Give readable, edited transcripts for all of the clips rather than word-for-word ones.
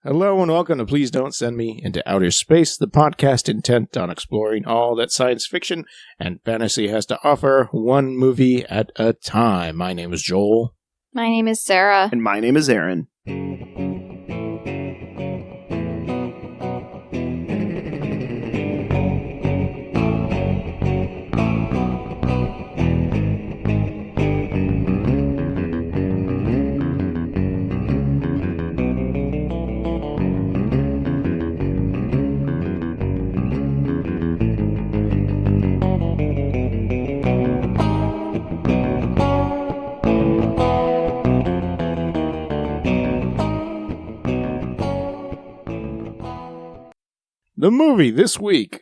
Hello and welcome to Please Don't Send Me into Outer Space, the podcast intent on exploring all that science fiction and fantasy has to offer, one movie at a time. My name is Joel. My name is Sarah. And my name is Aaron. The movie this week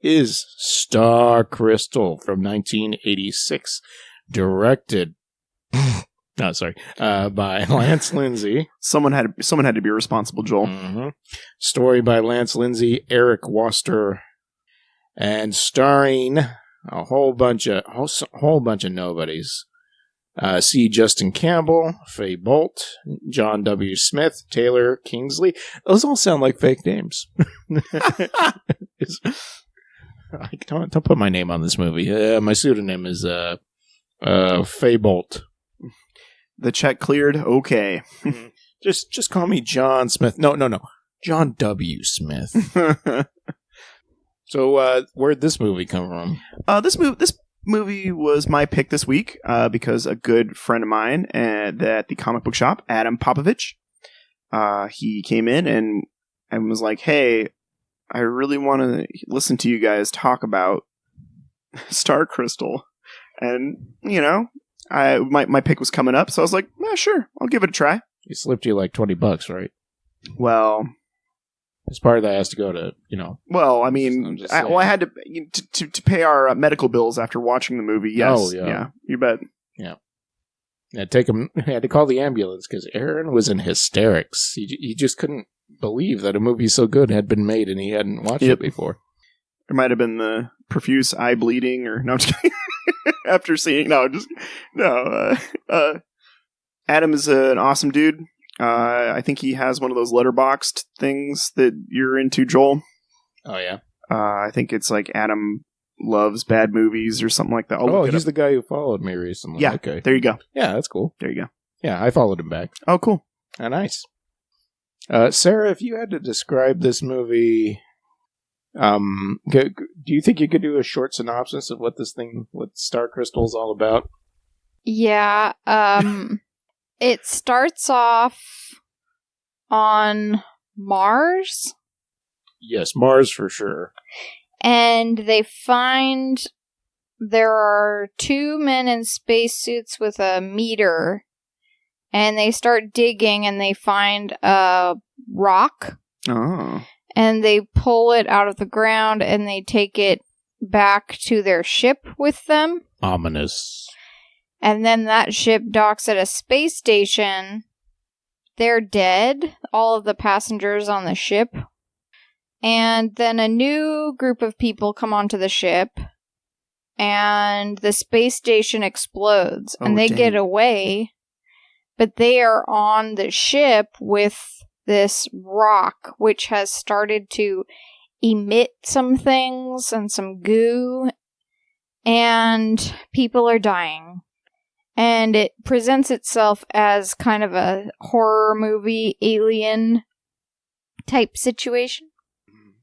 is Star Crystal from 1986, directed by Lance Lindsay. Someone had to be responsible, Joel. Mm-hmm. Story by Lance Lindsay, Eric Waster, and starring a whole bunch of nobodies. C. Justin Campbell, Faye Bolt, John W. Smith, Taylor Kingsley. Those all sound like fake names. Don't put my name on this movie. My pseudonym is Faye Bolt. The check cleared. Okay. Just call me John Smith. No. John W. Smith. So, where'd this movie come from? This movie was my pick this week because a good friend of mine at the comic book shop, Adam Popovich, he came in and was like, "Hey, I really want to listen to you guys talk about Star Crystal," and my pick was coming up, so I was like, "Yeah, sure, I'll give it a try." He slipped you like $20, right? Well, as part of that has to go to, Well, I mean, I had to pay our medical bills after watching the movie. Yes. Oh, yeah. You bet. Yeah. I had to call the ambulance because Aaron was in hysterics. He just couldn't believe that a movie so good had been made and he hadn't watched it before. There might have been the profuse eye bleeding or no, I'm just kidding. After seeing, Adam is an awesome dude. I think he has one of those letterboxed things that you're into, Joel. Oh, yeah? I think it's like Adam Loves Bad Movies or something like that. He's the guy who followed me recently. Yeah, okay. There you go. Yeah, that's cool. There you go. Yeah, I followed him back. Oh, cool. Nice. Sarah, if you had to describe this movie, do you think you could do a short synopsis of what Star Crystal is all about? Yeah, it starts off on Mars. Yes, Mars for sure. And they find there are two men in spacesuits with a meter. And they start digging and they find a rock. Oh. And they pull it out of the ground and they take it back to their ship with them. Ominous. And then that ship docks at a space station. They're dead, all of the passengers on the ship. And then a new group of people come onto the ship. And the space station explodes. And they get away. But they are on the ship with this rock, which has started to emit some things and some goo. And people are dying. And it presents itself as kind of a horror movie, alien type situation.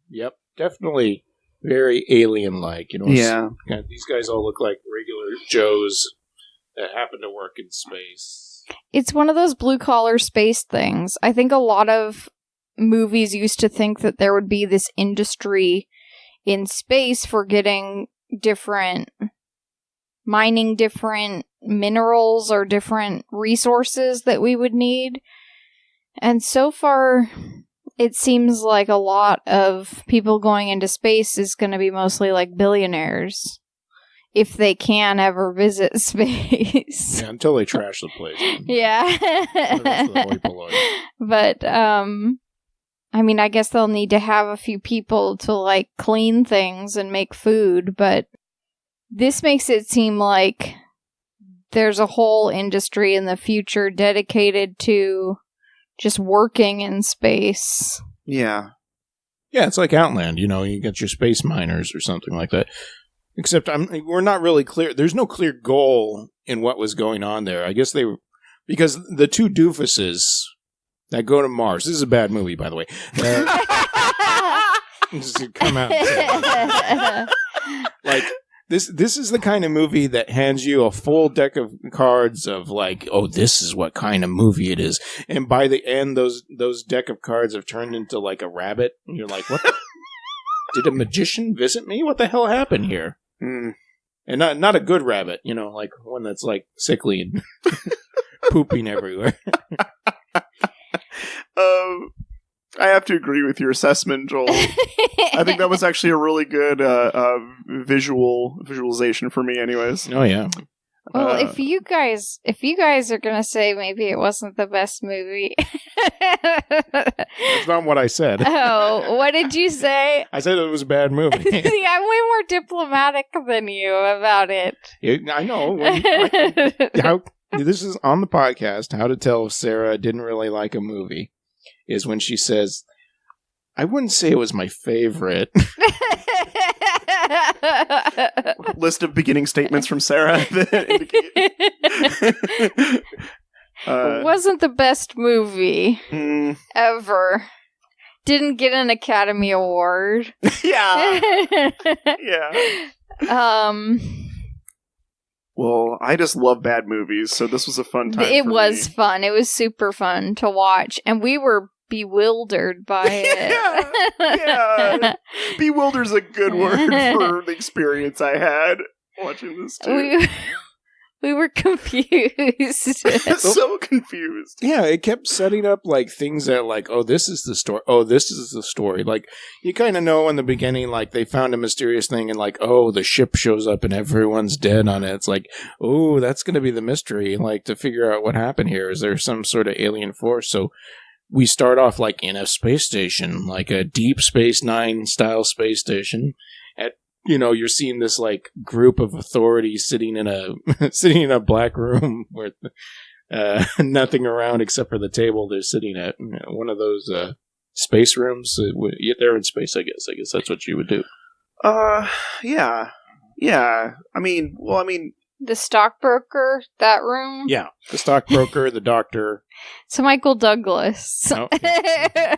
Yep, definitely very alien-like. Yeah. These guys all look like regular Joes that happen to work in space. It's one of those blue-collar space things. I think a lot of movies used to think that there would be this industry in space for mining different minerals or different resources that we would need. And so far, it seems like a lot of people going into space is going to be mostly like billionaires. If they can ever visit space. Yeah, until they trash the place. Yeah. The rest of the hoi polloi. But, I mean, I guess they'll need to have a few people to, like, clean things and make food, but this makes it seem like there's a whole industry in the future dedicated to just working in space. Yeah. Yeah, it's like Outland. You get your space miners or something like that. Except we're not really clear. There's no clear goal in what was going on there. I guess because the two doofuses that go to Mars. This is a bad movie, by the way. Just come out. Like this is the kind of movie that hands you a full deck of cards of like, oh, this is what kind of movie it is, and by the end, those deck of cards have turned into like a rabbit, and you're like, what? Did a magician visit me? What the hell happened here? Mm. And not a good rabbit, like one that's like sickly and pooping everywhere. I have to agree with your assessment, Joel. I think that was actually a really good visualization for me, anyways. Oh yeah. Well, if you guys are gonna say maybe it wasn't the best movie, that's not what I said. Oh, what did you say? I said it was a bad movie. See, I'm way more diplomatic than you about it. I know. This is on the podcast. How to tell if Sarah didn't really like a movie is when she says, "I wouldn't say it was my favorite." List of beginning statements from Sarah. It wasn't the best movie ever. Didn't get an Academy Award. Yeah. Well, I just love bad movies, so this was a fun time. It was fun. It was super fun to watch, and we were bewildered by it. Yeah. Bewilder's a good word for the experience I had watching this too. We were confused. So confused. Yeah, it kept setting up like things that like, oh, this is the story. Oh, this is the story. Like, you kind of know in the beginning, like, they found a mysterious thing and like, oh, the ship shows up and everyone's dead on it. It's like, oh, that's going to be the mystery. Like, to figure out what happened here. Is there some sort of alien force? So we start off like in a space station, like a Deep Space Nine style space station. You're seeing this like group of authorities sitting in a black room with nothing around except for the table they're sitting at. One of those space rooms. They're in space, I guess. I guess that's what you would do. Yeah. I mean, the stockbroker, that room? Yeah. The stockbroker, the doctor. It's Michael Douglas. Oh, yeah.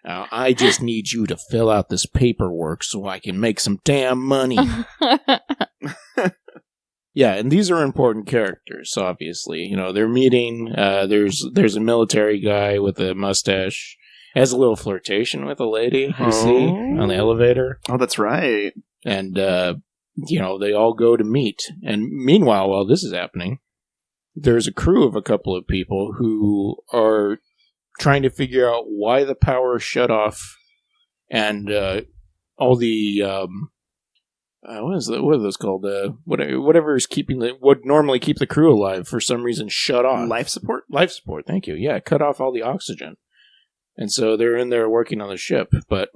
I just need you to fill out this paperwork so I can make some damn money. Yeah, and these are important characters, obviously. They're meeting. There's a military guy with a mustache. Has a little flirtation with a lady you see on the elevator. Oh, that's right. And, they all go to meet. And meanwhile, while this is happening, there's a crew of a couple of people who are trying to figure out why the power shut off, and all the what are those called? Whatever is would normally keep the crew alive for some reason shut off. Life support. Thank you. Yeah, cut off all the oxygen, and so they're in there working on the ship. But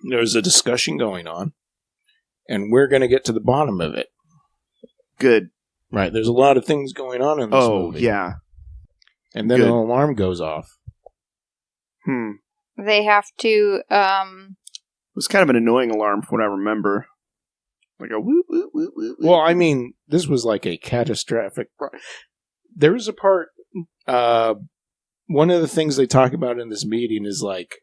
there's a discussion going on, and we're going to get to the bottom of it. Good. Right. There's a lot of things going on in this movie. Oh yeah. And then an alarm goes off. They have to, It was kind of an annoying alarm from what I remember. Like a whoop, whoop, whoop, whoop. Well, I mean, this was like a catastrophic... There was a part... one of the things they talk about in this meeting is like,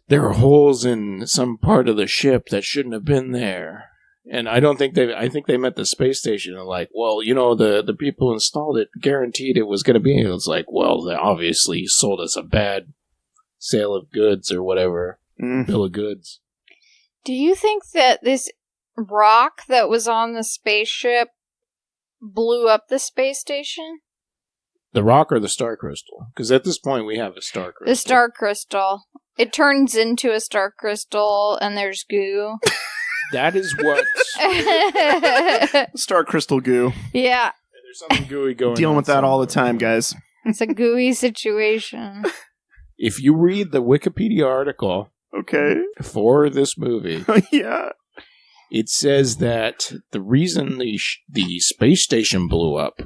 there are holes in some part of the ship that shouldn't have been there. And I think they meant the space station and like, well, the people who installed it guaranteed it was going to be. And it's like, well, they obviously sold us a bad sale of goods or whatever. Bill of goods. Do you think that this rock that was on the spaceship blew up the space station? The rock or the star crystal? Because at this point we have a star crystal. The star crystal. It turns into a star crystal and there's goo. That is what... Star crystal goo. Yeah. There's something gooey going Dealing on with that somewhere. all the time, guys. It's a gooey situation. If you read the Wikipedia article for this movie, yeah, it says that the reason the space station blew up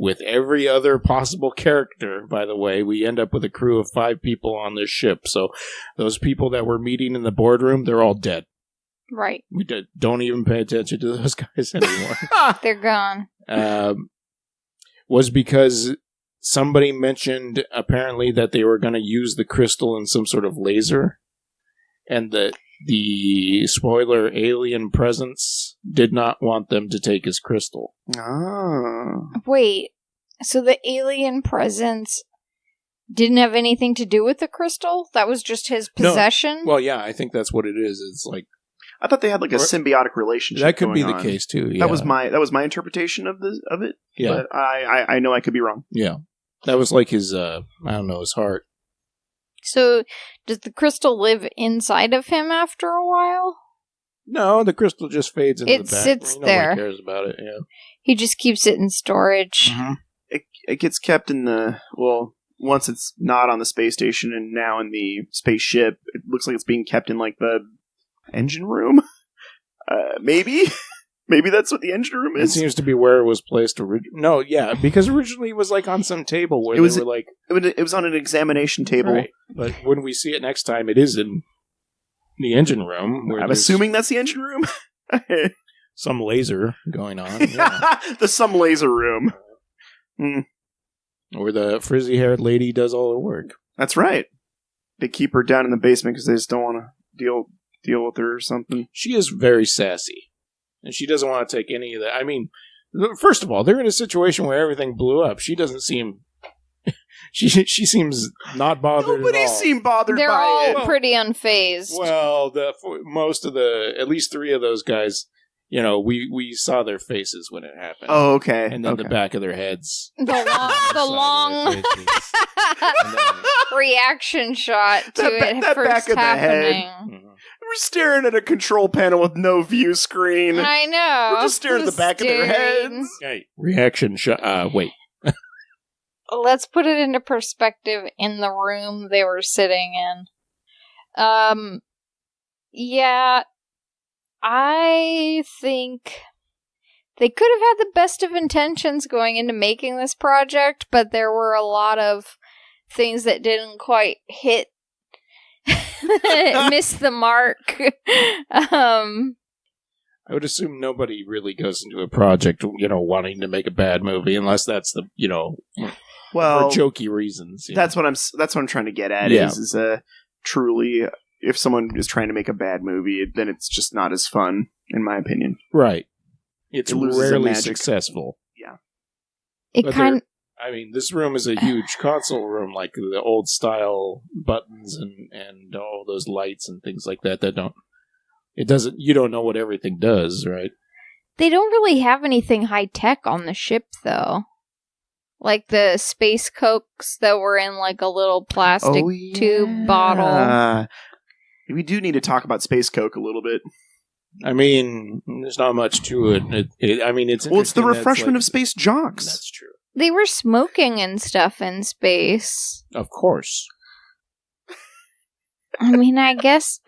with every other possible character, by the way, we end up with a crew of 5 people on this ship. So those people that were meeting in the boardroom, they're all dead. Right. We don't even pay attention to those guys anymore. They're gone. Was because somebody mentioned apparently that they were going to use the crystal in some sort of laser, and that the spoiler alien presence did not want them to take his crystal. Oh. Wait, so the alien presence didn't have anything to do with the crystal? That was just his possession? No. Well, yeah, I think that's what it is. It's like, I thought they had like a symbiotic relationship. That could be going the on. case too. Yeah. That was my interpretation of it. Yeah, But I know I could be wrong. yeah, that was like his I don't know, his heart. So, does the crystal live inside of him after a while? No, the crystal just fades into It the back. sits Nobody there. cares about it. Yeah. He just keeps it in storage. Mm-hmm. It gets kept in once it's not on the space station and now in the spaceship, it looks like it's being kept in like the engine room. Maybe that's what the engine room It is. seems to be where it was placed originally. No, yeah, because originally it was like on some table where It was- they were like, It was on an examination table. right. But when we see it next time, it is in the engine room. Where I'm there's assuming that's the engine room. some laser going on, yeah. The some laser room. Where the frizzy-haired lady does all the work. That's right. They keep her down in the basement because they just don't want to deal with her or something. She is very sassy, and she doesn't want to take any of that. I mean, first of all, they're in a situation where everything blew up. She doesn't seem. She seems not bothered Nobody at all. seemed bothered They're by all it. pretty unfazed. Well, most of at least 3 of those guys, we saw their faces when it happened. Oh, okay. And then okay. the back of their heads. The long Side of their faces. And then- reaction shot to That it back first of the head. happening. Mhm. We're staring at a control panel with no view screen. I know. We're just staring at the back of their Staring. heads. Hey, reaction shot. Wait. Let's put it into perspective in the room they were sitting in. Yeah, I think they could have had the best of intentions going into making this project, but there were a lot of things that didn't quite miss the mark. I would assume nobody really goes into a project, wanting to make a bad movie, unless that's the, Well, for jokey reasons. that's what I'm trying to get at. Yeah. Is truly, if someone is trying to make a bad movie, then it's just not as fun, in my opinion. right. It's It loses the rarely magic. successful. It But kind I mean, this room is a huge console room, like the old style buttons and all those lights and things like that. You don't know what everything does, right? they don't really have anything high tech on the ship, though. Like the space cokes that were in like a little plastic tube bottle. We do need to talk about Space Coke a little bit. I mean, there's not much to it. It's Well, it's the interesting that refreshment like- of space jocks. That's true. They were smoking and stuff in space. Of course. I mean, I guess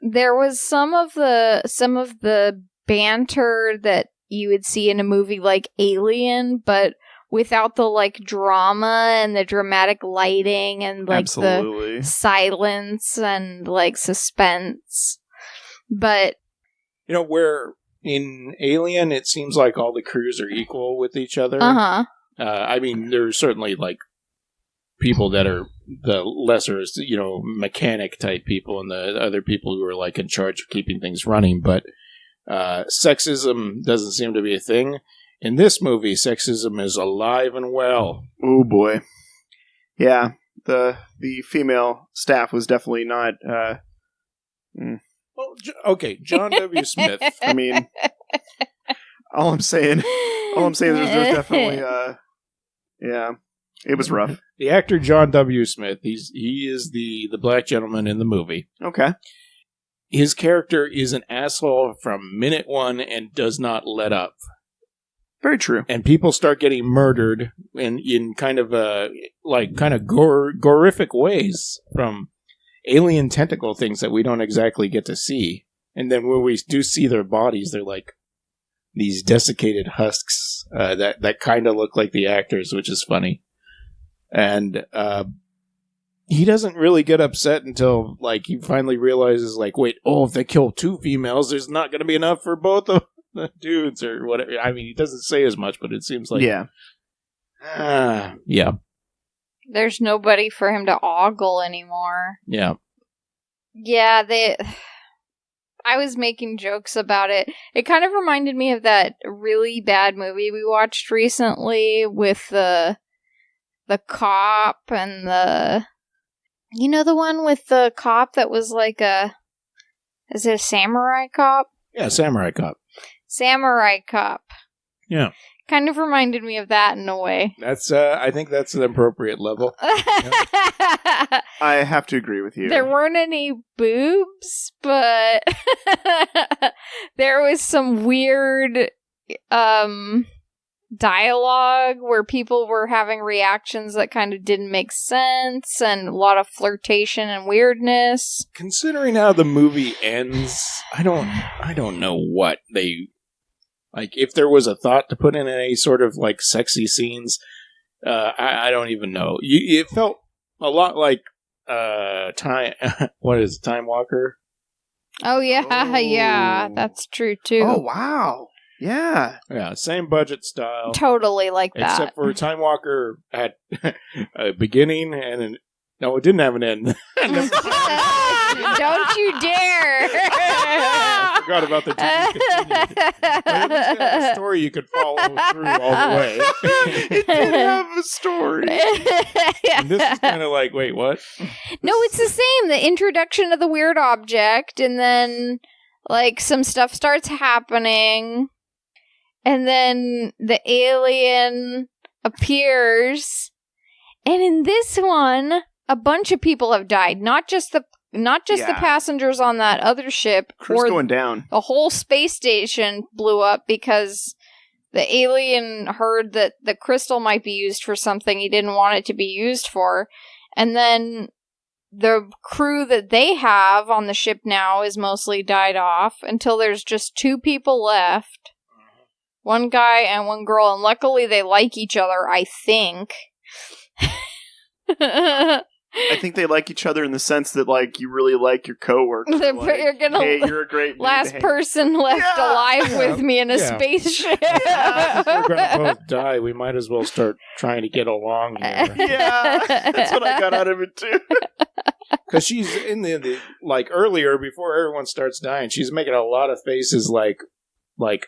there was some of the banter that you would see in a movie like Alien, but without the like drama and the dramatic lighting and like Absolutely. the silence and like suspense. But Where in Alien, it seems like all the crews are equal with each other. I mean, there's certainly like people that are the lesser, mechanic type people, and the other people who are like in charge of keeping things running. But sexism doesn't seem to be a thing. In this movie, sexism is alive and well. Oh boy. Yeah, the female staff was definitely not. Well, okay, John W. Smith. I mean, all I'm saying is there's definitely. Yeah, it was rough. The actor John W. Smith. He is the black gentleman in the movie. Okay. His character is an asshole from minute one and does not let up. Very true. And people start getting murdered in kind of gorific ways from alien tentacle things that we don't exactly get to see. And then when we do see their bodies, they're like these desiccated husks that kind of look like the actors, which is funny. And he doesn't really get upset until like he finally realizes, like, wait, if they kill 2 females, there's not going to be enough for both of the dudes or whatever. I mean, he doesn't say as much, but it seems like yeah. There's nobody for him to ogle anymore. Yeah. Yeah, I was making jokes about it. It kind of reminded me of that really bad movie we watched recently with the cop and the one with the cop that was like is it a samurai cop? Yeah, samurai cop. Samurai cop. Yeah. Kind of reminded me of that in a way. That's I think that's an appropriate level. I have to agree with you. There weren't any boobs, but there was some weird dialogue where people were having reactions that kind of didn't make sense, and a lot of flirtation and weirdness. Considering how the movie ends, I don't know what they like. If there was a thought to put in any sort of like sexy scenes, I don't even know. It felt a lot like Time. What is it, Time Walker? Oh yeah, yeah, that's true too. Oh wow. Yeah. Yeah, same budget style. Totally like that. Except for Time Walker had a beginning and no, it didn't have an end. Don't you dare! I forgot about the TV story you could follow through all the way. It did have a story. And this is kind of like, wait, what? No, it's the same. The introduction of the weird object, and then like some stuff starts happening. And then the alien appears, and in this one, a bunch of people have died. Not just the passengers on that other ship. Crew's going down. The whole space station blew up because the alien heard that the crystal might be used for something he didn't want it to be used for. And then the crew that they have on the ship now is mostly died off until there's just 2 people left. One guy and one girl, and luckily they like each other, I think. I think they like each other in the sense that, like, you really like your coworker. Like, hey, you're a great last person left alive with me in a spaceship. If we're gonna both die, we might as well start trying to get along here. Yeah, that's what I got out of it too. Because she's in the like earlier, before everyone starts dying, she's making a lot of faces like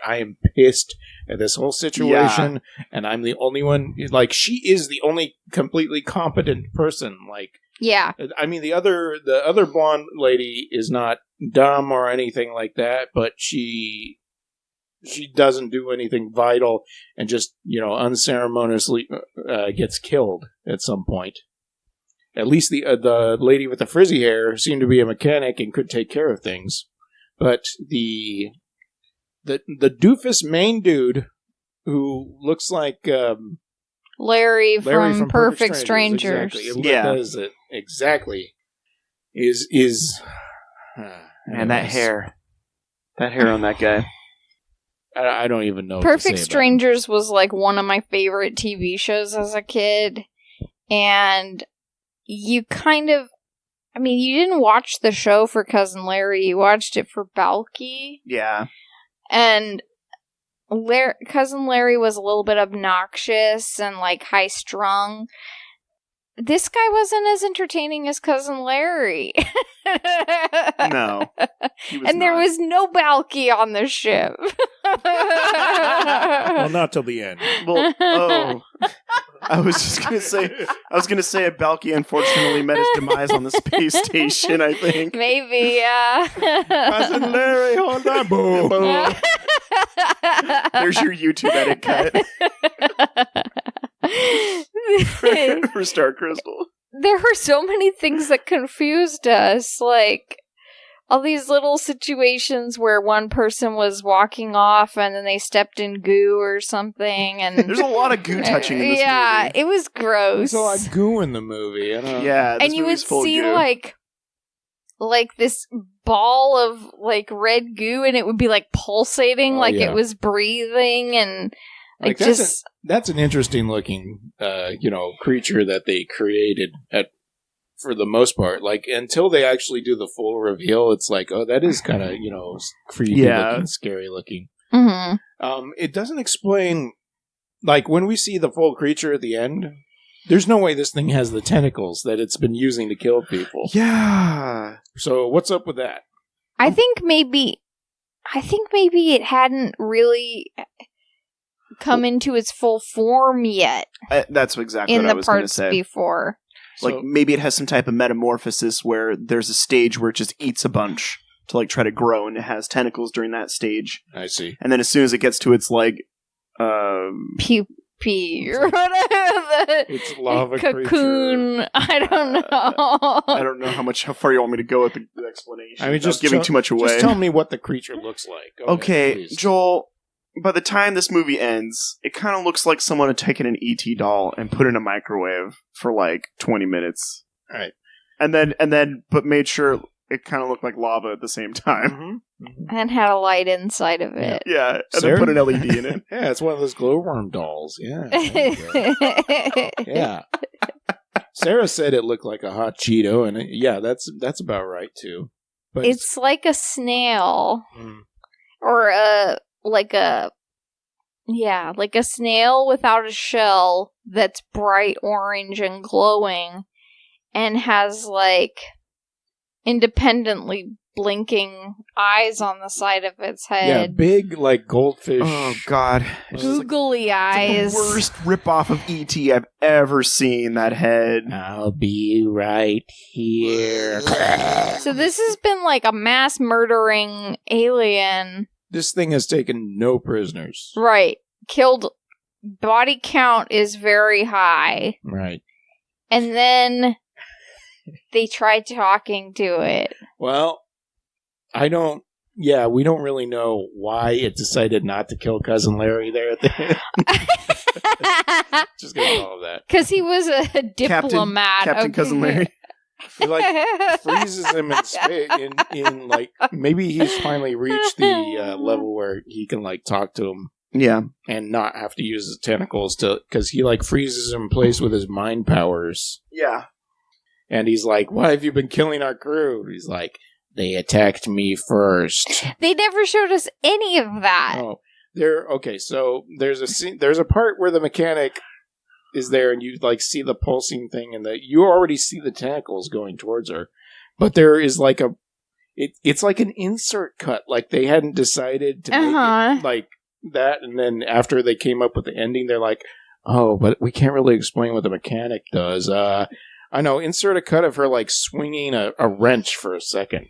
I am pissed at this whole situation, and I'm the only one. Like, she is the only completely competent person. Like, yeah. I mean, the other blonde lady is not dumb or anything like that, but she doesn't do anything vital, and just unceremoniously gets killed at some point. At least the lady with the frizzy hair seemed to be a mechanic and could take care of things, but the doofus main dude who looks like Larry from Perfect Strangers. Exactly. Does it exactly. Is man, that hair on that guy. I don't even know. Perfect Strangers was like one of my favorite TV shows as a kid, and you kind of, I mean, you didn't watch the show for Cousin Larry. You watched it for Balky. Yeah. And Cousin Larry was a little bit obnoxious and like high strung. This guy wasn't as entertaining as Cousin Larry. No. And there was no Balky on the ship. Well, not till the end. Well, I was going to say a Balky unfortunately met his demise on the space station, I think. Maybe, yeah. Cousin Larry, hold on. Boom. There's your YouTube edit cut. For Star Crystal. There were so many things that confused us, like all these little situations where one person was walking off and then they stepped in goo or something, and there's a lot of goo touching in this movie. It was gross. There's a lot of goo in the movie. Yeah, and you would see like like this ball of like red goo, and it would be like pulsating, it was breathing, and like that's an interesting looking creature that they created for the most part. Like until they actually do the full reveal, it's like, oh, that is kind of creepy looking, scary looking. Mm-hmm. It doesn't explain, like when we see the full creature at the end. There's no way this thing has the tentacles that it's been using to kill people. Yeah. So what's up with that? I think maybe it hadn't really come into its full form yet. That's exactly what I was going to say. In the parts before. Like maybe it has some type of metamorphosis where there's a stage where it just eats a bunch to like try to grow, and it has tentacles during that stage. I see. And then as soon as it gets to its like pee or whatever. It's lava cocoon. Creature. I don't know. I don't know how far you want me to go with the explanation. I mean, just giving too much away. Just tell me what the creature looks like. Go ahead, please. Joel. By the time this movie ends, it kind of looks like someone had taken an ET doll and put it in a microwave for like 20 minutes. All right. And then, but made sure it kind of looked like lava at the same time. Mm-hmm. Mm-hmm. And had a light inside of it. Yeah, and then put an LED in it. Yeah, it's one of those glowworm dolls. Yeah. Yeah. Sarah said it looked like a hot Cheeto, and that's about right too. But it's like a snail. Or a snail without a shell that's bright orange and glowing and has like independently blinking eyes on the side of its head. Yeah, big like goldfish. Oh god. Googly eyes. It's like the worst ripoff of E.T. I've ever seen, that head. I'll be right here. So this has been like a mass murdering alien. This thing has taken no prisoners. Right. Killed. Body count is very high. Right. And then they tried talking to it. Well, we don't really know why it decided not to kill Cousin Larry there at the end. Just gonna call that. Because he was a diplomat. Captain Cousin Larry. He like freezes him in space. In like maybe he's finally reached the level where he can like talk to him. Yeah, and not have to use his tentacles because he like freezes him in place with his mind powers. Yeah, and he's like, "Why have you been killing our crew?" He's like, "They attacked me first." They never showed us any of that. Oh, okay. So there's a scene, there's a part where the mechanic is there, and you like see the pulsing thing, and you already see the tentacles going towards her, but there is like it's like an insert cut, like they hadn't decided to make it like that, and then after they came up with the ending, they're like, "Oh, but we can't really explain what the mechanic does." I know, insert a cut of her like swinging a wrench for a second.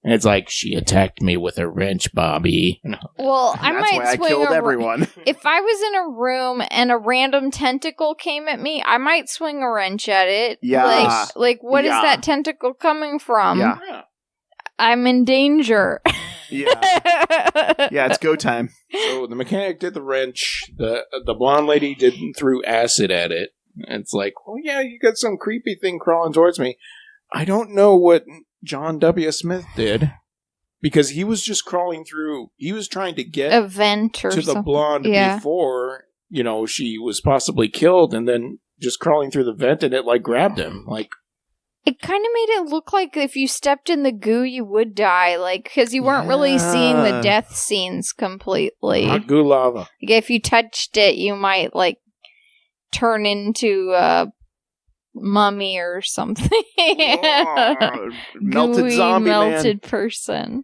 And it's like, she attacked me with a wrench, Bobby. Well, That's why I killed everyone. If I was in a room and a random tentacle came at me, I might swing a wrench at it. Yeah. Like what is that tentacle coming from? Yeah. I'm in danger. Yeah. Yeah, it's go time. So the mechanic did the wrench. The blonde lady threw acid at it. And it's like, well, yeah, you got some creepy thing crawling towards me. I don't know what John W. Smith did, because he was just crawling through. He was trying to get a vent or to something. The blonde before she was possibly killed, and then just crawling through the vent, and it like grabbed him. Like it kind of made it look like if you stepped in the goo, you would die, like because you weren't really seeing the death scenes completely. Hot goo lava. Like, if you touched it, you might like turn into a mummy or something. Melted gooey, zombie melted man. Person.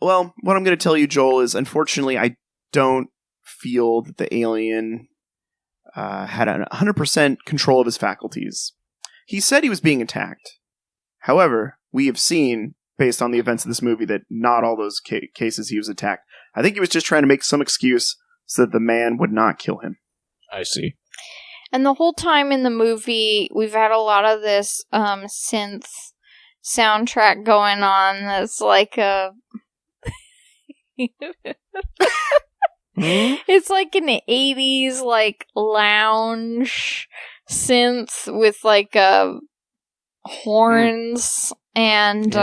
Well, what I'm going to tell you, Joel, is unfortunately I don't feel that the alien had 100% control of his faculties. He said he was being attacked. However, we have seen, based on the events of this movie, that not all those cases he was attacked. I think he was just trying to make some excuse so that the man would not kill him. I see. And the whole time in the movie, we've had a lot of this synth soundtrack going on that's like a... It's like an 80s like lounge synth with like horns And,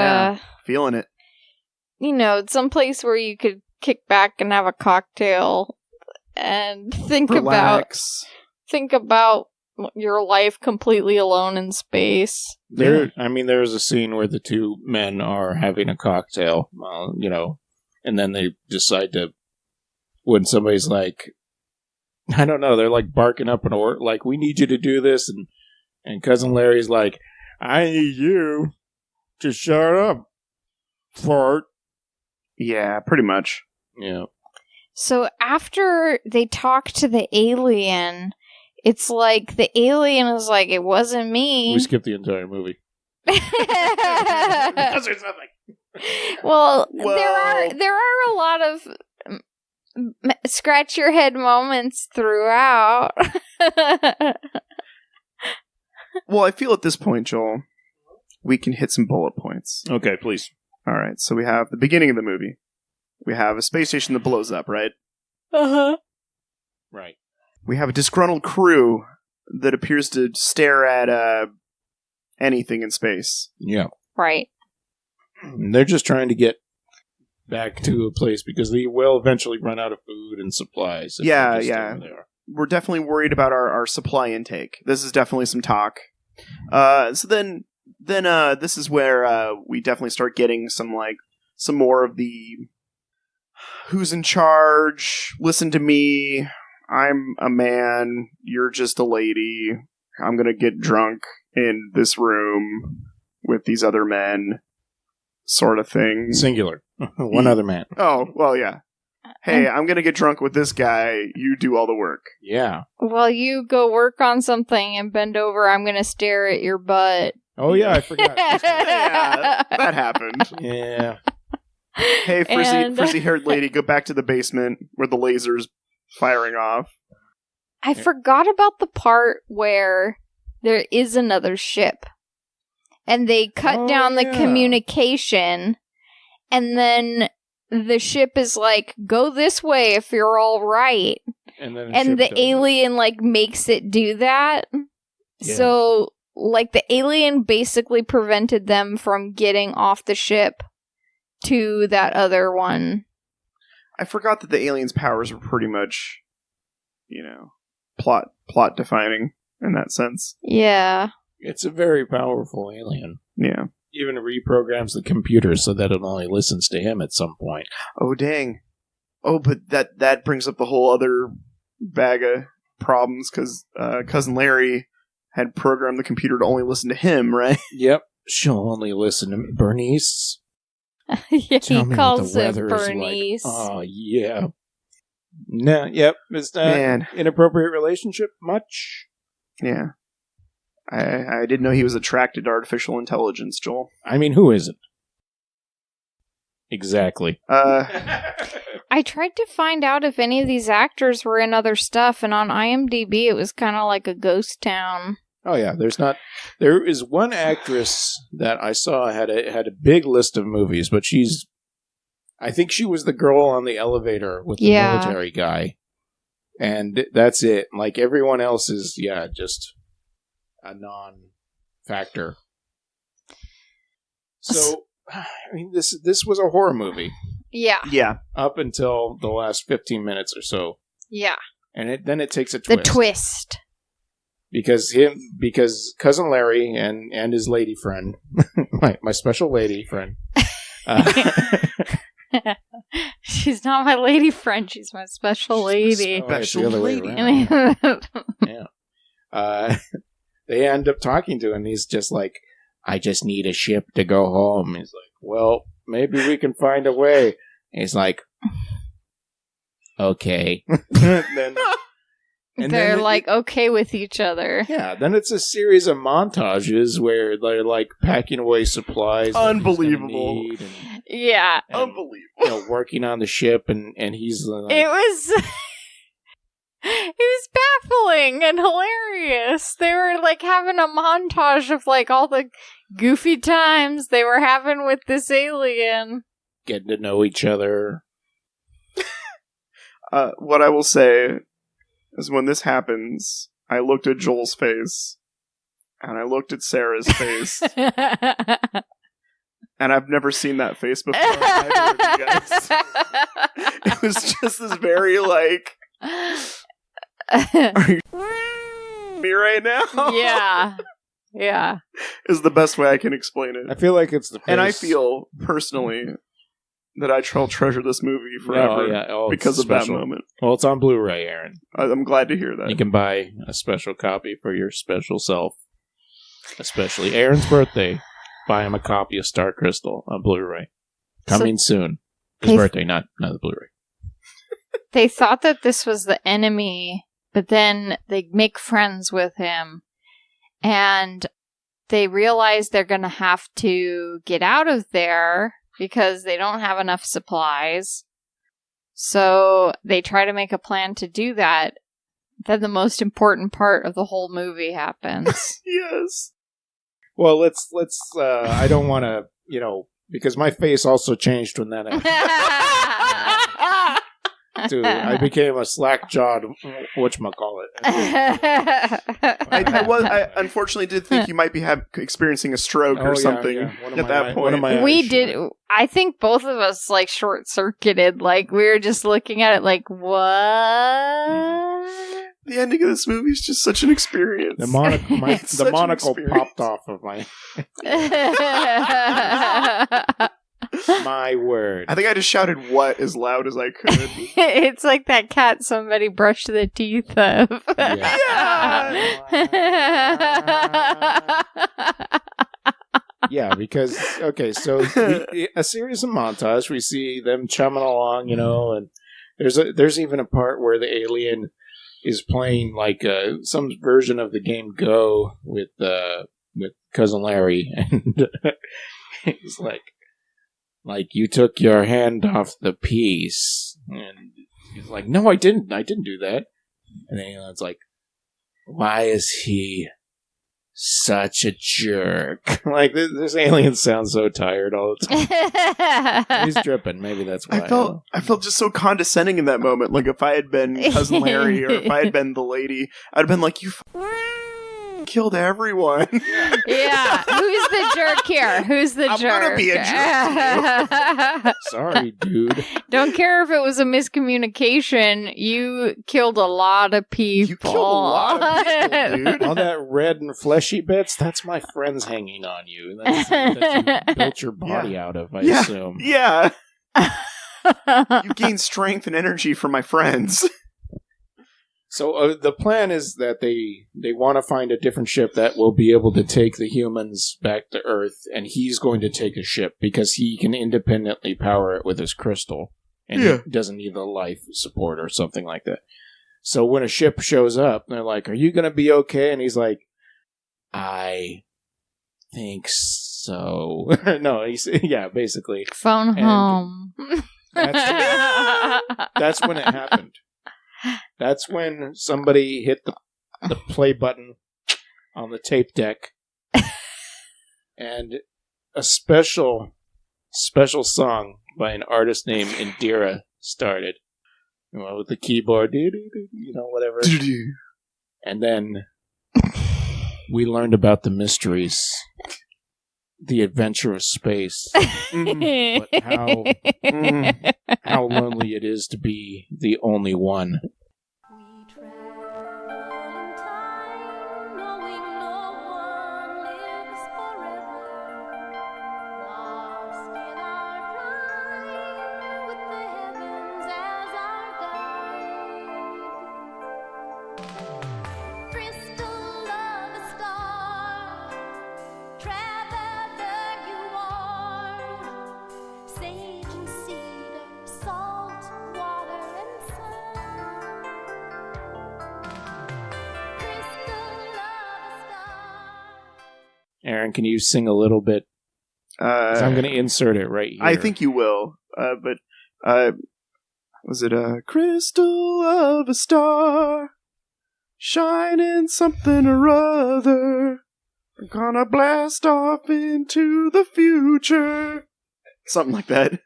feeling it. Someplace where you could kick back and have a cocktail and think Relax. about your life completely alone in space. There's a scene where the two men are having a cocktail, and then they decide to, when somebody's like, I don't know, they're like barking up an order, like, we need you to do this, and Cousin Larry's like, I need you to shut up, fart. Yeah, pretty much. Yeah. So after they talk to the alien, it's like the alien is like, it wasn't me. We skipped the entire movie. Because there's nothing. Well, there are a lot of scratch your head moments throughout. Well, I feel at this point, Joel, we can hit some bullet points. Okay, please. All right, so we have the beginning of the movie. We have a space station that blows up, right? Uh-huh. Right. We have a disgruntled crew that appears to stare at anything in space. Yeah. Right. They're just trying to get back to a place because they will eventually run out of food and supplies. if Yeah, they just stay yeah. where they are. We're definitely worried about our supply intake. This is definitely some talk. So then this is where we definitely start getting some more of the who's in charge, listen to me, I'm a man, you're just a lady, I'm gonna get drunk in this room with these other men sort of thing. Singular. One other man. Oh, well, yeah. Hey, I'm gonna get drunk with this guy, you do all the work. Yeah. While you go work on something and bend over, I'm going to stare at your butt. Oh, yeah, I forgot. Yeah, that happened. Yeah. Hey, And- frizzy-haired lady, go back to the basement where the laser's firing off. I forgot about the part where there is another ship. And they cut down the communication. And then the ship is like, go this way if you're all right. And the alien, makes it do that. Yeah. So, the alien basically prevented them from getting off the ship to that other one. I forgot that the alien's powers were pretty much, plot defining in that sense. Yeah. It's a very powerful alien. Yeah. Even reprograms the computer so that it only listens to him at some point. Oh, dang. Oh, but that brings up the whole other bag of problems, because Cousin Larry had programmed the computer to only listen to him, right? Yep. She'll only listen to me. Bernice? Yeah, Tell he me calls what the it weather is like. Bernice. Oh, yeah. No, yep. Is that Man. inappropriate relationship much? Yeah. I didn't know he was attracted to artificial intelligence, Joel. I mean, who isn't? Exactly. I tried to find out if any of these actors were in other stuff, and on IMDb it was kind of like a ghost town. Oh yeah, there is one actress that I saw had a big list of movies, but I think she was the girl on the elevator with the military guy. And that's it. Like everyone else is just a non-factor. So I mean this was a horror movie. Yeah. Yeah. Up until the last 15 minutes or so. Yeah. And then it takes a twist. The twist. Because Cousin Larry and his lady friend, my special lady friend. She's not my lady friend, she's my special lady. Special lady. Yeah. They end up talking to him, and he's just like, I just need a ship to go home. He's like, well, maybe we can find a way. And he's like, okay. They're okay with each other. Yeah, then it's a series of montages where they're packing away supplies. Unbelievable. Yeah. Unbelievable. Working on the ship, and he's It was baffling and hilarious. They were having a montage of all the goofy times they were having with this alien. Getting to know each other. What I will say is when this happens, I looked at Joel's face, and I looked at Sarah's face, And I've never seen that face before. Either of you guys. It was just this very like, are you me right now? Yeah. Yeah. Is the best way I can explain it. I feel like it's the face. And I feel, personally, that I shall treasure this movie forever because of that moment. Well, it's on Blu-ray, Aaron. I'm glad to hear that. You can buy a special copy for your special self. Especially Aaron's birthday. Buy him a copy of Star Crystal on Blu-ray. Coming soon. His birthday, not the Blu-ray. They thought that this was the enemy, but then they make friends with him. And they realize they're going to have to get out of there because they don't have enough supplies. So they try to make a plan to do that. Then the most important part of the whole movie happens. Yes. Well, let's I don't want to, because my face also changed when that happened. Dude, I became a slack-jawed whatchamacallit. I unfortunately did think you might be experiencing a stroke or something at that point. We did. I think both of us short-circuited. Like we were just looking at it like, what? The ending of this movie is just such an experience. The monocle popped off of my. My word. I think I just shouted "what" as loud as I could. It's like that cat somebody brushed the teeth of. Yeah, because so a series of montage. We see them chumming along, and there's even a part where the alien is playing like some version of the game Go with Cousin Larry, and he's like you took your hand off the piece, and he's like, no, I didn't do that. And then it's like, why is he such a jerk? Like this alien sounds so tired all the time. He's dripping. Maybe that's why. I felt just so condescending in that moment. Like if I had been Cousin Larry or if I had been the lady, I'd have been like, you killed everyone. Yeah. Who's the jerk here? Who's the jerk? I'm gonna be a jerk. Sorry, dude. Don't care if it was a miscommunication. You killed a lot of people. You killed a lot of people, dude. All that red and fleshy bits, that's my friends hanging on you. That you built your body out of, I assume. Yeah. You gain strength and energy from my friends. So the plan is that they want to find a different ship that will be able to take the humans back to Earth, and he's going to take a ship because he can independently power it with his crystal, and he doesn't need the life support or something like that. So when a ship shows up, they're like, are you going to be okay? And he's like, I think so. No, basically. Phone home. That's when it happened. That's when somebody hit the play button on the tape deck, and a special song by an artist named Indira started. With the keyboard, whatever. And then we learned about the mysteries, the adventure of space, but how lonely it is to be the only one. We travel in time, knowing no one lives forever. Lost in our prime, with the heavens as our guide. Crystal of a star, traveler you are. Sage and cedar, salt, water and sun. Crystal of a star. Aaron, can you sing a little bit? 'Cause I'm going to insert it right here. I think you will. But was it a crystal of a star, shining something or other? We're gonna blast off into the future. Something like that.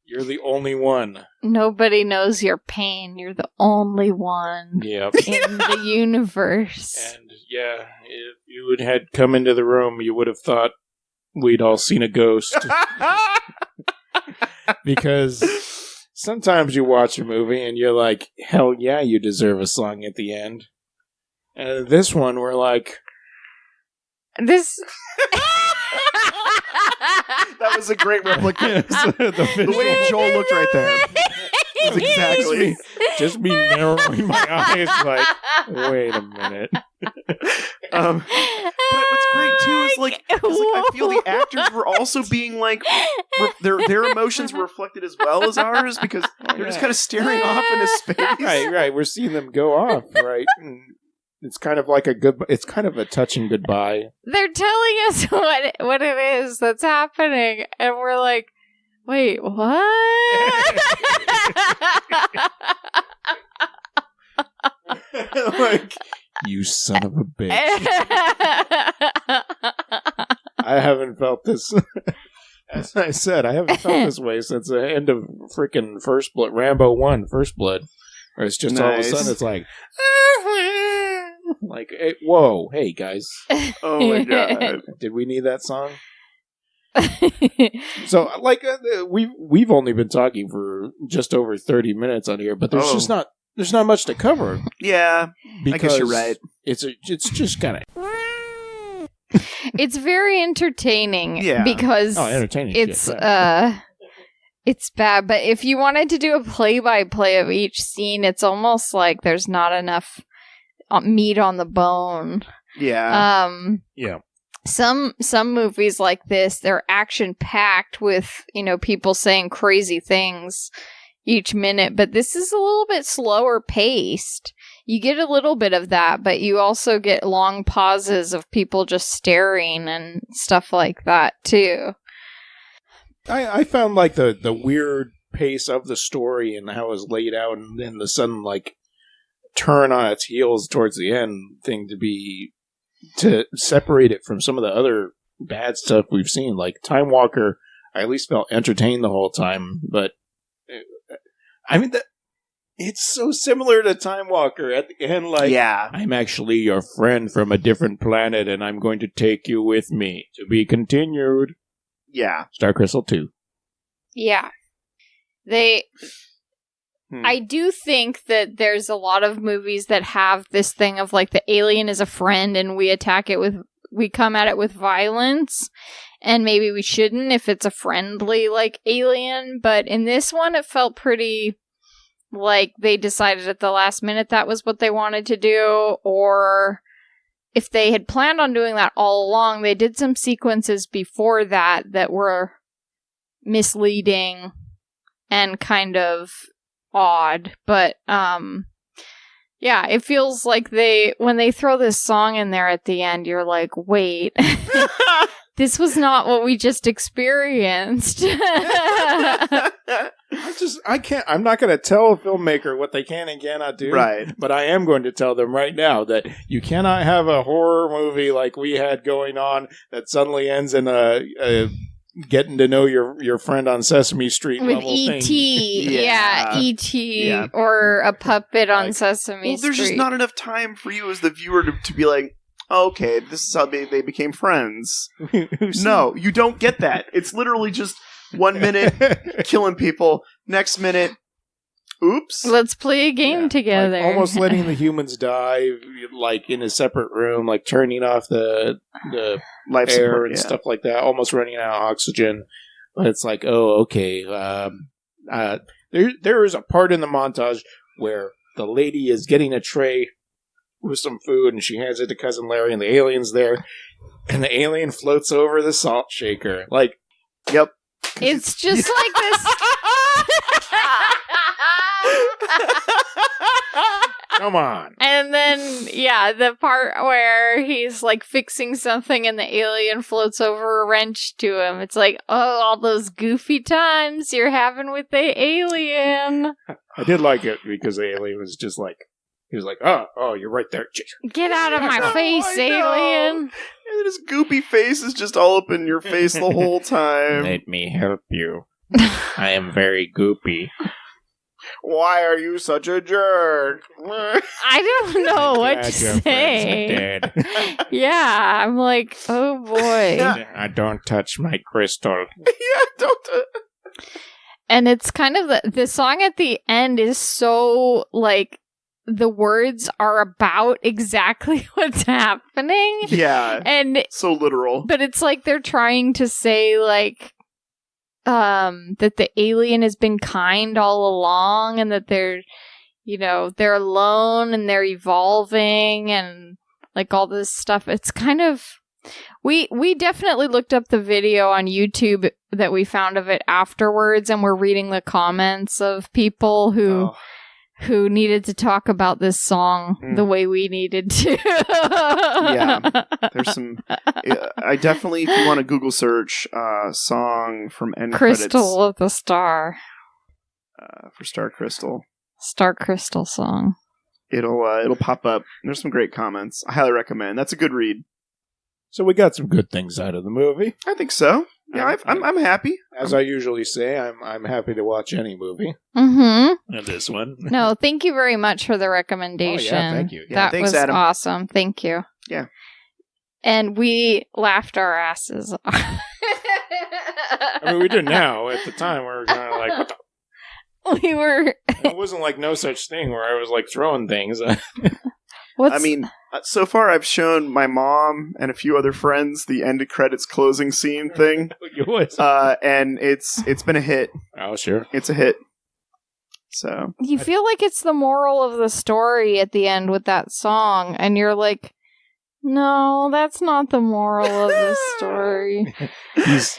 You're the only one. Nobody knows your pain. You're the only one Yep. in the universe. And if you had come into the room, you would have thought we'd all seen a ghost. Because sometimes you watch a movie and you're like, hell yeah, you deserve a song at the end. And this one, we're like... This... That was a great replica. The way Joel looked right there. That's exactly. Just me narrowing my eyes like, wait a minute. But what's great too is like, 'cause, like, I feel the actors were also being like, their emotions were reflected as well as ours because they're just kind of staring off into space. Right. We're seeing them go off, right? And it's kind of like it's kind of a touching goodbye. They're telling us what it is that's happening, and we're like, wait, what? Like, you son of a bitch. I haven't felt this. As I said, I haven't felt this way since the end of freaking First Blood, Rambo 1, First Blood. Where it's just all of a sudden, it's like, hey, whoa, hey guys. Oh my god. Did we need that song? So, like, we've only been talking for just over 30 minutes on here, but there's not much to cover. Yeah, I guess you're right. It's just kind of... It's very entertaining. Yeah. Because entertaining. It's it's bad. But if you wanted to do a play-by-play of each scene, it's almost like there's not enough meat on the bone. Yeah. Yeah. Some movies like this, they're action-packed with, people saying crazy things each minute, but this is a little bit slower paced. You get a little bit of that, but you also get long pauses of people just staring and stuff like that, too. I found, like, the weird pace of the story and how it was laid out and then the sudden, like, turn on its heels towards the end thing to separate it from some of the other bad stuff we've seen. Like, Time Walker, I at least felt entertained the whole time, but I mean, it's so similar to Time Walker at the end, like, yeah. I'm actually your friend from a different planet and I'm going to take you with me. To be continued. Yeah. Star Crystal 2. Yeah. I do think that there's a lot of movies that have this thing of, like, the alien is a friend and we come at it with violence. And maybe we shouldn't if it's a friendly, like, alien. But in this one, it felt pretty like they decided at the last minute that was what they wanted to do. Or if they had planned on doing that all along, they did some sequences before that were misleading and kind of odd. But, yeah, it feels like when they throw this song in there at the end, you're like, wait... This was not what we just experienced. I'm not going to tell a filmmaker what they can and cannot do. Right. But I am going to tell them right now that you cannot have a horror movie like we had going on that suddenly ends in a getting to know your friend on Sesame Street with level E.T. thing. Yeah, E.T. Yeah. Or a puppet on Sesame Street. Well, there's just not enough time for you as the viewer to be like, okay, this is how they became friends. No, you don't get that. It's literally just 1 minute killing people, next minute, oops. Let's play a game together. Like almost letting the humans die, like in a separate room, like turning off the life air support, and stuff like that, almost running out of oxygen. But it's like, oh, okay. There is a part in the montage where the lady is getting a tray with some food and she hands it to Cousin Larry and the alien's there and the alien floats over the salt shaker. Like, yep. It's just like this. Come on. And then, yeah, the part where he's like fixing something and the alien floats over a wrench to him. It's like, oh, all those goofy times you're having with the alien. I did like it because the alien was just like, he was like, oh, you're right there. Get out of my face, alien. And his goopy face is just all up in your face the whole time. Let me help you. I am very goopy. Why are you such a jerk? I don't know what to Glad your friends say. are dead. Yeah, I'm like, oh boy. I don't touch my crystal. Yeah, don't. And it's kind of the song at the end is so like the words are about exactly what's happening. Yeah, And so literal. but it's like they're trying to say like that the alien has been kind all along and that they're they're alone and they're evolving and like all this stuff. It's kind of we definitely looked up the video on YouTube that we found of it afterwards, and we're reading the comments of people who needed to talk about this song the way we needed to. Yeah, there's some. I definitely, if you want to Google search song from end Crystal credits of the Star. For Star Crystal, Star Crystal song. It'll pop up. There's some great comments. I highly recommend. That's a good read. So we got some good things out of the movie. I think so. Yeah, I'm happy. As I usually say, I'm happy to watch any movie. Mm-hmm. And this one. No, thank you very much for the recommendation. Oh, yeah, thank you. Yeah, That thanks, was Adam. awesome. Thank you. Yeah. And we laughed our asses off. I mean, we did now. At the time, we were kind of like, what the? We were. It wasn't like no such thing where I was like throwing things. What's, I mean, so far I've shown my mom and a few other friends the end of credits closing scene thing, It was. and it's been a hit. Oh, sure. It's a hit. So you feel like it's the moral of the story at the end with that song, and you're like, no, that's not the moral of the story.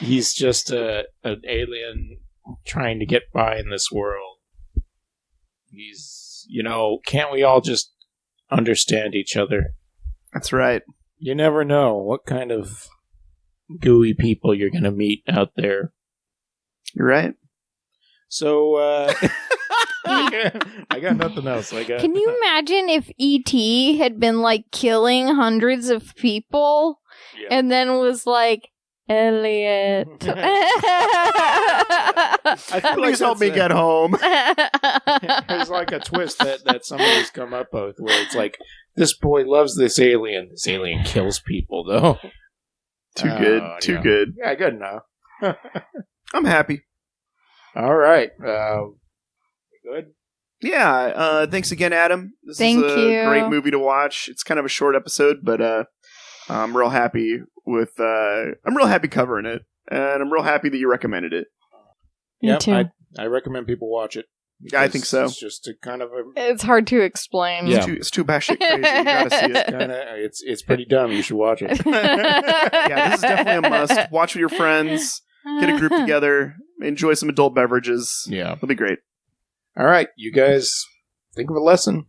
He's just an alien trying to get by in this world. He's, can't we all just understand each other? that's right. You never know what kind of gooey people you're going to meet out there. You're right. So, I got nothing else. Can you imagine if E.T. had been like killing hundreds of people and then was like, Elliot. I feel like Please help me that's get home. There's like a twist that somebody's come up with where it's like, this boy loves this alien. This alien kills people, though. Too good. Too yeah. good. Yeah, good enough. I'm happy. All right. Good. Yeah. Thanks again, Adam. This Thank is a you. great movie to watch. It's kind of a short episode, but I'm real happy with. I'm real happy covering it, and I'm real happy that you recommended it. Me Yep, too. I recommend people watch it. Yeah, I think so. It's just a kind of a. It's hard to explain. Yeah. It's too batshit crazy. You gotta see it. It's pretty dumb. You should watch it. Yeah, this is definitely a must. Watch with your friends. Get a group together. Enjoy some adult beverages. Yeah. It'll be great. All right, you guys think of a lesson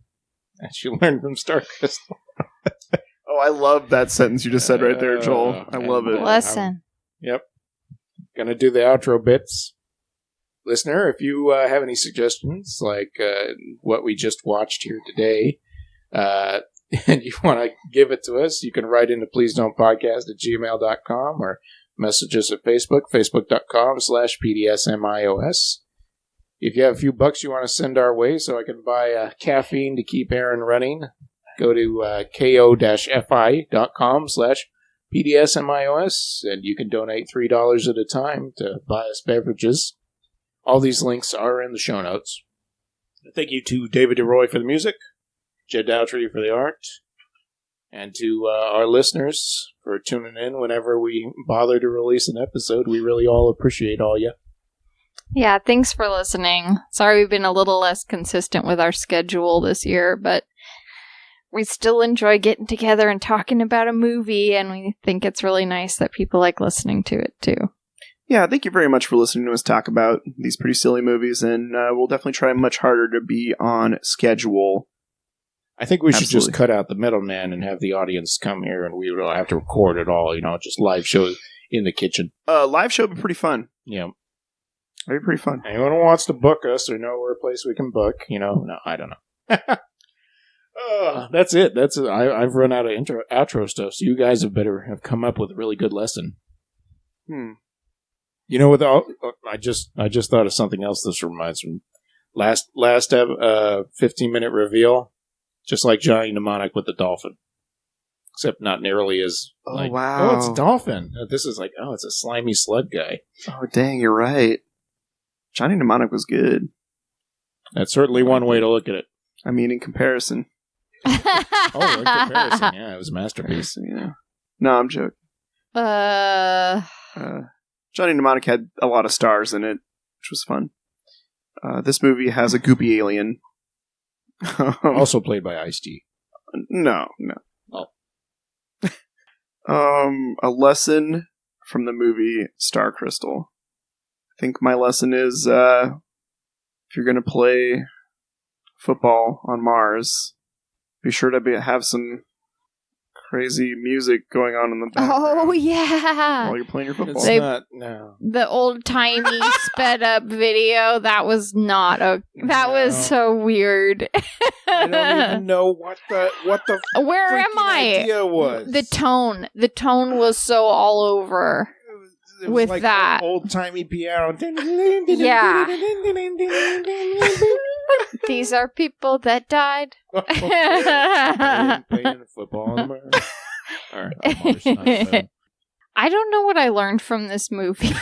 that you learned from Star Crystal. Oh, I love that sentence you just said right there, Joel. I love it. Lesson. Yep. Gonna do the outro bits. Listener, if you have any suggestions, like what we just watched here today, and you want to give it to us, you can write into pleasedon'tpodcast@gmail.com or message us at Facebook, facebook.com/PDSMiOS. If you have a few bucks you want to send our way so I can buy caffeine to keep Aaron running, go to ko-fi.com/PDSMiOS, and you can donate $3 at a time to buy us beverages. All these links are in the show notes. Thank you to David DeRoy for the music, Jed Dowtry for the art, and to our listeners for tuning in whenever we bother to release an episode. We really all appreciate all you. Yeah, thanks for listening. Sorry we've been a little less consistent with our schedule this year, but we still enjoy getting together and talking about a movie, and we think it's really nice that people like listening to it too. Yeah, thank you very much for listening to us talk about these pretty silly movies, and we'll definitely try much harder to be on schedule. I think we should just Absolutely. cut out the middleman and have the audience come here, and we don't have to record it all, just live shows in the kitchen. Live show would be pretty fun. Yeah. It'd be pretty fun. Anyone who wants to book us or know where a place we can book, no, I don't know. That's it. I've run out of outro stuff, so you guys have come up with a really good lesson. Hmm. I just thought of something else this reminds me. Last 15-minute reveal, just like Johnny Mnemonic with the dolphin. Except not nearly as like, wow. oh, it's a dolphin. This is like, oh, it's a slimy slug guy. Oh, dang, you're right. Johnny Mnemonic was good. That's certainly one way to look at it. I mean, in comparison. Oh, in comparison, yeah, it was a masterpiece. Yeah. No, I'm joking. Johnny Mnemonic had a lot of stars in it, which was fun. This movie has a goopy alien. Also played by Ice-T. No. Oh. A lesson from the movie Star Crystal. I think my lesson is if you're going to play football on Mars, be sure to have some crazy music going on in the background. Oh, yeah. While you're playing your football. It's They- not, no. The old-timey sped-up video, that was not that was No. so weird. I don't even know what the Where am freaking I? idea was. The tone was so all over. It was with like that. old-timey piano. Yeah. These are people that died. Playing football on Mars. Or on Mars, not on the moon. I don't know what I learned from this movie.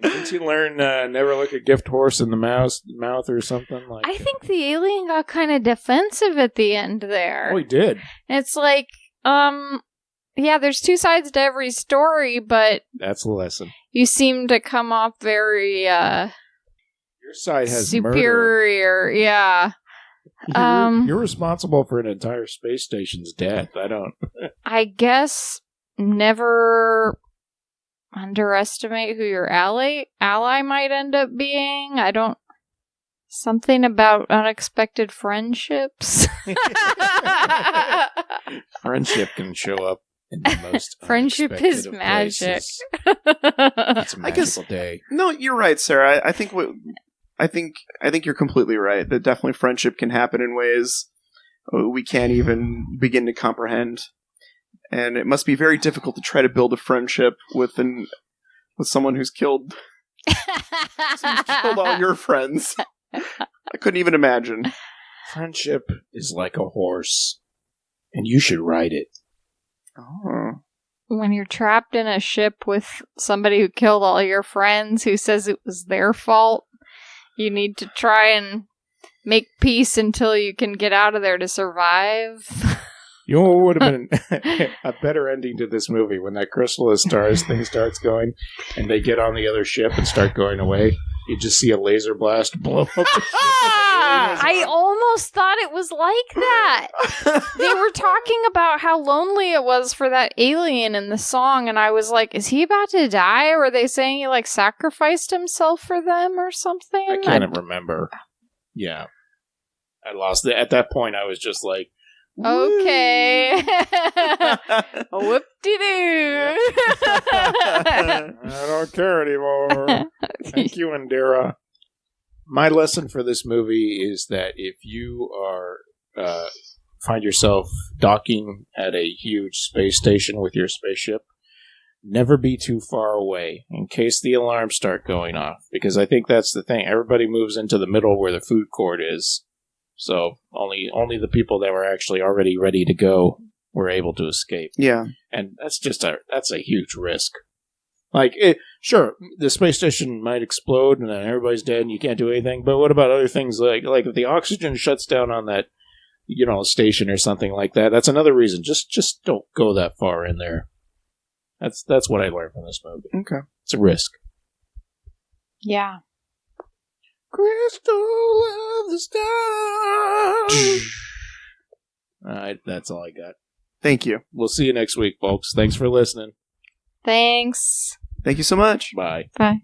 Didn't you learn never look a gift horse in the mouth or something like? I think the alien got kind of defensive at the end there. Oh, he did. It's like, yeah, there's two sides to every story, but That's the lesson. you seem to come off very Your side has murder. superior. Yeah. You're responsible for an entire space station's death. I don't. I guess never underestimate who your ally might end up being. I don't. Something about unexpected friendships. Friendship can show up in the most. Friendship unexpected is of magic. places. It's a I guess- magical day. No, you're right, Sarah. I think you're completely right. That definitely friendship can happen in ways we can't even begin to comprehend, and it must be very difficult to try to build a friendship with someone who's killed all your friends. I couldn't even imagine. Friendship is like a horse, and you should ride it. Oh. When you're trapped in a ship with somebody who killed all your friends who says it was their fault, you need to try and make peace until you can get out of there to survive. You know what would have been a better ending to this movie when that crystal of stars thing starts going and they get on the other ship and start going away. You just see a laser blast blow up the ship. I almost thought it was like that. They were talking about how lonely it was for that alien in the song, and I was like, is he about to die? Or were they saying he like sacrificed himself for them or something? I can't remember. Yeah. I lost it. At that point, I was just like, Okay. Whoop-de-doo. I don't care anymore. Thank you, Indira. My lesson for this movie is that if you are find yourself docking at a huge space station with your spaceship, never be too far away in case the alarms start going off. Because I think that's the thing. Everybody moves into the middle where the food court is. So only the people that were actually already ready to go were able to escape. Yeah. And that's a huge risk. Like, sure, the space station might explode and then everybody's dead and you can't do anything. But what about other things like if the oxygen shuts down on that, station or something like that? That's another reason. Just don't go that far in there. That's what I learned from this movie. Okay. It's a risk. Yeah. Crystal of the stars. All right, that's all I got. Thank you. We'll see you next week, folks. Thanks for listening. Thanks. Thank you so much. Bye. Bye.